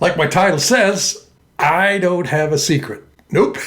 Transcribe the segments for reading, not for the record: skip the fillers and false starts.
Like my title says, I don't have a secret. Nope.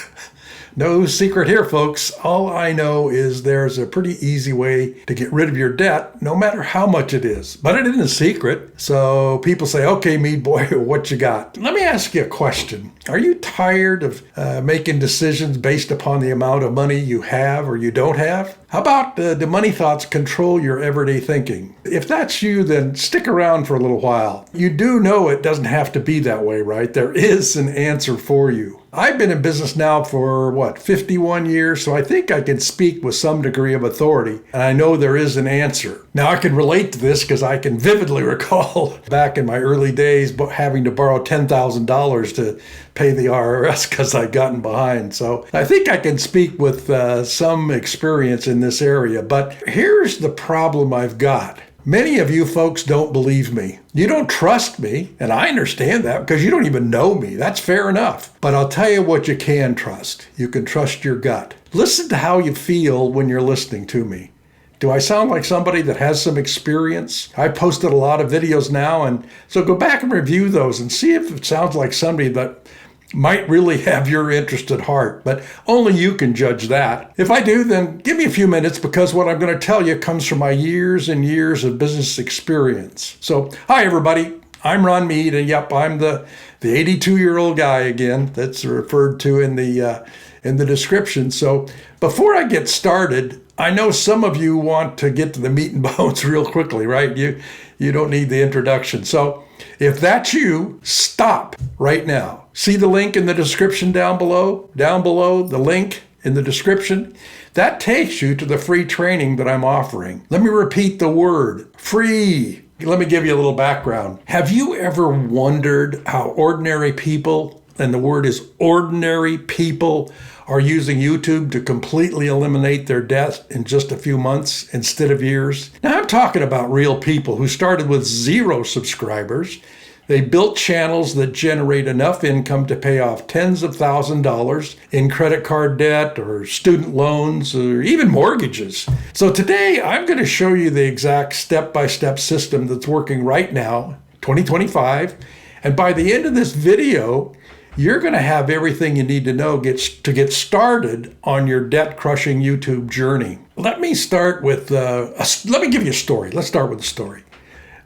No secret here, folks. All I know is there's a pretty easy way to get rid of your debt, no matter how much it is. But it isn't a secret. So people say, okay, Meade boy, what you got? Let me ask you a question. Are you tired of making decisions based upon the amount of money you have or you don't have? How about the money thoughts control your everyday thinking? If that's you, then stick around for a little while. You do know it doesn't have to be that way, right? There is an answer for you. I've been in business now for 51 years, so I think I can speak with some degree of authority, and I know there is an answer. Now, I can relate to this because I can vividly recall back in my early days having to borrow $10,000 to pay the IRS because I'd gotten behind. So I think I can speak with some experience in this area, but here's the problem I've got. Many of you folks don't believe me. You don't trust me, and I understand that because you don't even know me. That's fair enough. But I'll tell you what you can trust. You can trust your gut. Listen to how you feel when you're listening to me. Do I sound like somebody that has some experience? I posted a lot of videos now, and so go back and review those and see if it sounds like somebody that might really have your interest at heart, but only you can judge that. If I do, then give me a few minutes because what I'm going to tell you comes from my years and years of business experience. So, hi everybody, I'm Ron Meade, and yep, I'm the 82-year-old guy again that's referred to in the description. So, before I get started, I know some of you want to get to the meat and bones real quickly, right? You don't need the introduction. So, if that's you, stop right now. See the link in the description down below? Down below, the link in the description. That takes you to the free training that I'm offering. Let me repeat the word, free. Let me give you a little background. Have you ever wondered how ordinary people, and the word is ordinary people, are using YouTube to completely eliminate their debt in just a few months instead of years? Now, I'm talking about real people who started with 0 subscribers. They built channels that generate enough income to pay off tens of thousands of dollars in credit card debt or student loans or even mortgages. So today, I'm going to show you the exact step-by-step system that's working right now, 2025. And by the end of this video, you're going to have everything you need to know to get started on your debt-crushing YouTube journey. Let me start with, let me give you a story. Let's start with a story.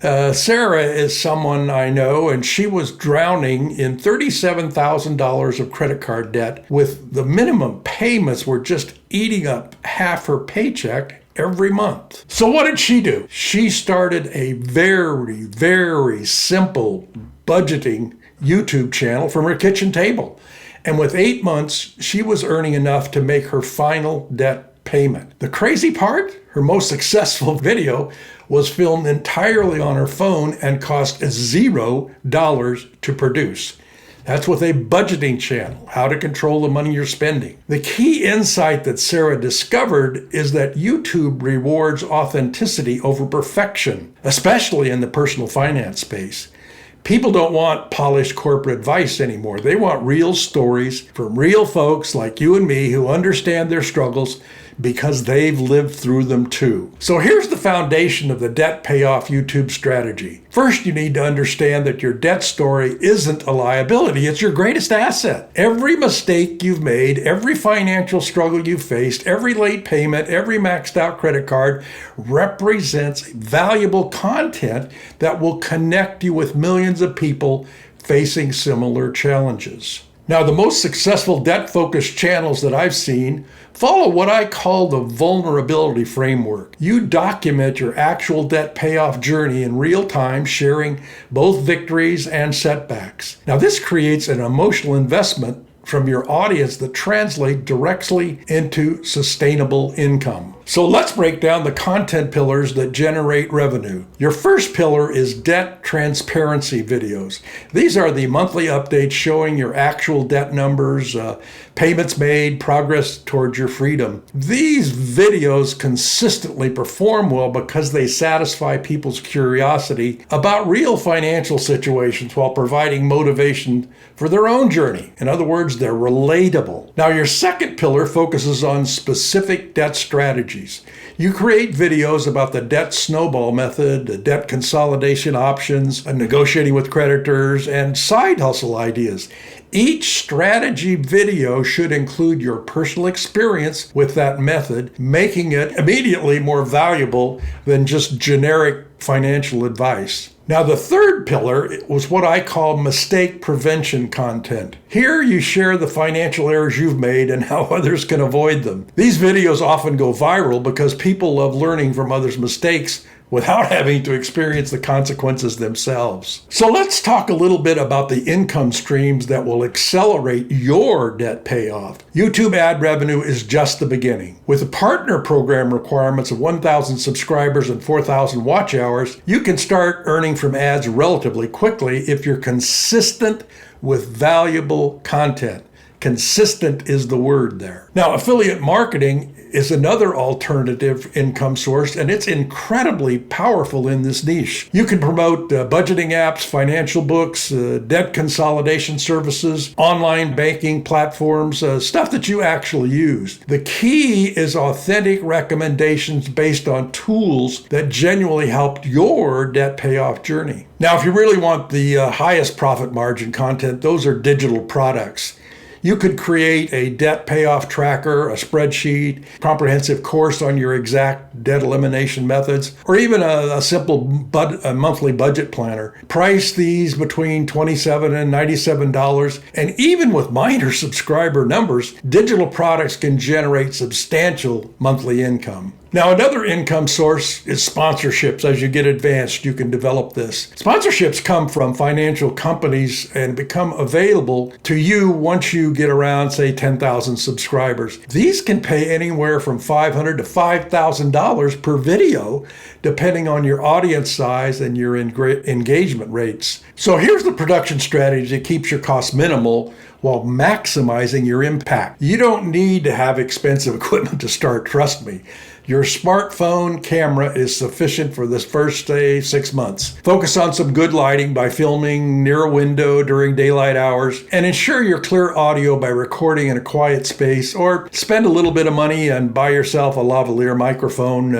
Sarah is someone I know, and she was drowning in $37,000 of credit card debt with the minimum payments were just eating up half her paycheck every month. So what did she do? She started a very, very simple budgeting YouTube channel from her kitchen table. And with 8 months, she was earning enough to make her final debt payment. The crazy part, her most successful video was filmed entirely on her phone and cost $0 to produce. That's with a budgeting channel, how to control the money you're spending. The key insight that Sarah discovered is that YouTube rewards authenticity over perfection, especially in the personal finance space. People don't want polished corporate advice anymore. They want real stories from real folks like you and me who understand their struggles because they've lived through them too. So here's the foundation of the Debt-Payoff YouTube strategy. First, you need to understand that your debt story isn't a liability, it's your greatest asset. Every mistake you've made, every financial struggle you've faced, every late payment, every maxed out credit card represents valuable content that will connect you with millions of people facing similar challenges. Now, the most successful debt-focused channels that I've seen follow what I call the vulnerability framework. You document your actual debt payoff journey in real time, sharing both victories and setbacks. Now, this creates an emotional investment from your audience that translate directly into sustainable income. So let's break down the content pillars that generate revenue. Your first pillar is debt transparency videos. These are the monthly updates showing your actual debt numbers, payments made, progress towards your freedom. These videos consistently perform well because they satisfy people's curiosity about real financial situations while providing motivation for their own journey. In other words, they're relatable. Now, your second pillar focuses on specific debt strategies. You create videos about the debt snowball method, the debt consolidation options, negotiating with creditors, and side hustle ideas. Each strategy video should include your personal experience with that method, making it immediately more valuable than just generic financial advice. Now, the third pillar was what I call mistake prevention content. Here you share the financial errors you've made and how others can avoid them. These videos often go viral because people love learning from others' mistakes without having to experience the consequences themselves. So let's talk a little bit about the income streams that will accelerate your debt payoff. YouTube ad revenue is just the beginning. With the partner program requirements of 1,000 subscribers and 4,000 watch hours, you can start earning from ads relatively quickly if you're consistent with valuable content. Consistent is the word there. Now, affiliate marketing is another alternative income source, and it's incredibly powerful in this niche. You can promote budgeting apps, financial books, debt consolidation services, online banking platforms, stuff that you actually use. The key is authentic recommendations based on tools that genuinely helped your debt payoff journey. Now, if you really want the highest profit margin content, those are digital products. You could create a debt payoff tracker, a spreadsheet, comprehensive course on your exact debt elimination methods, or even a simple monthly budget planner. Price these between $27 and $97, and even with minor subscriber numbers, digital products can generate substantial monthly income. Now, another income source is sponsorships. As you get advanced, you can develop this. Sponsorships come from financial companies and become available to you once you get around, say, 10,000 subscribers. These can pay anywhere from $500 to $5,000 per video, depending on your audience size and your engagement rates. So here's the production strategy that keeps your costs minimal while maximizing your impact. You don't need to have expensive equipment to start, trust me. Your smartphone camera is sufficient for this first, say, 6 months. Focus on some good lighting by filming near a window during daylight hours, and ensure your clear audio by recording in a quiet space, or spend a little bit of money and buy yourself a lavalier microphone.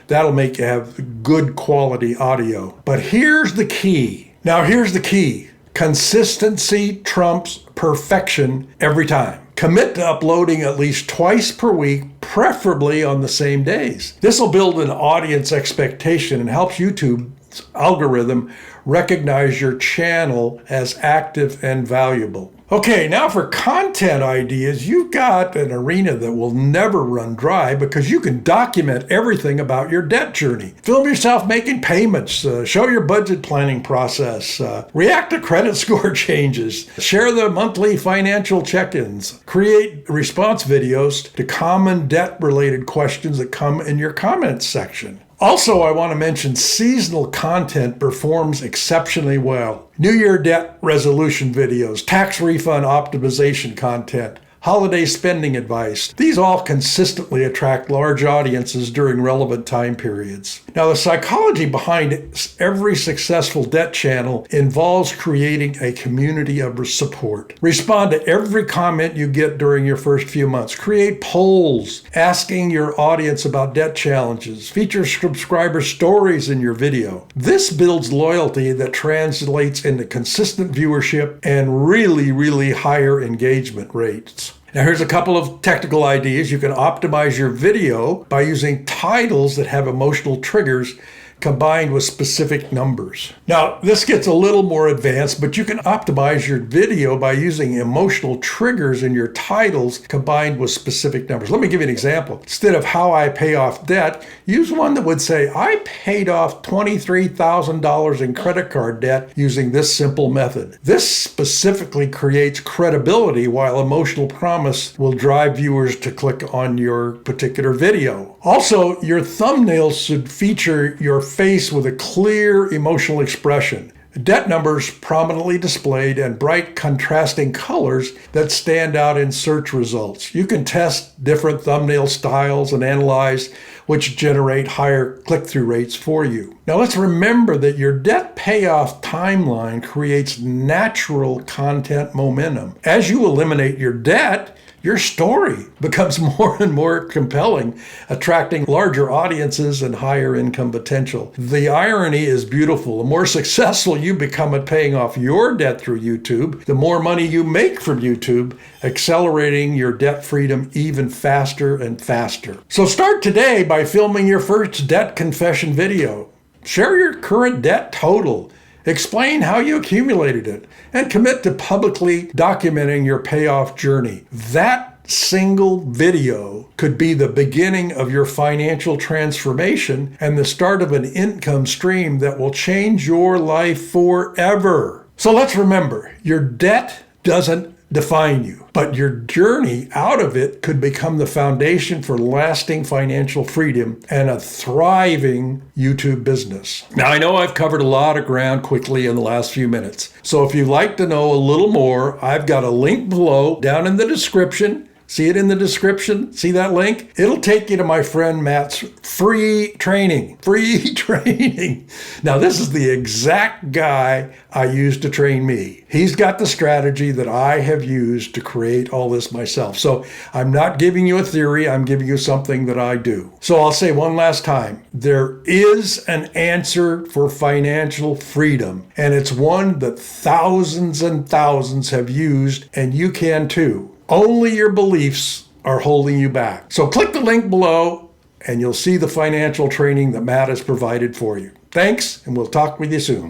That'll make you have good quality audio. But here's the key. Now, here's the key. Consistency trumps perfection every time. Commit to uploading at least twice per week, preferably on the same days. This will build an audience expectation and helps YouTube's algorithm recognize your channel as active and valuable. Okay, now for content ideas, you've got an arena that will never run dry because you can document everything about your debt journey. Film yourself making payments, show your budget planning process, react to credit score changes, share the monthly financial check-ins, create response videos to common debt-related questions that come in your comments section. Also, I want to mention seasonal content performs exceptionally well. New Year debt resolution videos, tax refund optimization content, holiday spending advice. These all consistently attract large audiences during relevant time periods. Now, the psychology behind every successful debt channel involves creating a community of support. Respond to every comment you get during your first few months. Create polls asking your audience about debt challenges. Feature subscriber stories in your video. This builds loyalty that translates into consistent viewership and really higher engagement rates. Now, here's a couple of technical ideas. You can optimize your video by using titles that have emotional triggers combined with specific numbers. Now, this gets a little more advanced, but you can optimize your video by using emotional triggers in your titles combined with specific numbers. Let me give you an example. Instead of how I pay off debt, use one that would say, I paid off $23,000 in credit card debt using this simple method. This specifically creates credibility, while emotional promise will drive viewers to click on your particular video. Also, your thumbnails should feature your face with a clear emotional expression. debt numbers prominently displayed and bright contrasting colors that stand out in search results. You can test different thumbnail styles and analyze which generate higher click-through rates for you. Now let's remember that your debt payoff timeline creates natural content momentum. As you eliminate your debt, your story becomes more and more compelling, attracting larger audiences and higher income potential. The irony is beautiful. The more successful you become at paying off your debt through YouTube, the more money you make from YouTube, accelerating your debt freedom even faster and faster. So start today by filming your first debt confession video. Share your current debt total. Explain how you accumulated it, and commit to publicly documenting your payoff journey. That single video could be the beginning of your financial transformation and the start of an income stream that will change your life forever. So let's remember, your debt doesn't define you, but your journey out of it could become the foundation for lasting financial freedom and a thriving YouTube business. Now, I know I've covered a lot of ground quickly in the last few minutes. So if you'd like to know a little more, I've got a link below down in the description. See it in the description? See that link? It'll take you to my friend Matt's free training. Free training. Now, this is the exact guy I used to train me. He's got the strategy that I have used to create all this myself. So I'm not giving you a theory. I'm giving you something that I do. So I'll say one last time. There is an answer for financial freedom, and it's one that thousands and thousands have used, and you can too. Only your beliefs are holding you back. So click the link below and you'll see the financial training that Matt has provided for you. Thanks, and we'll talk with you soon.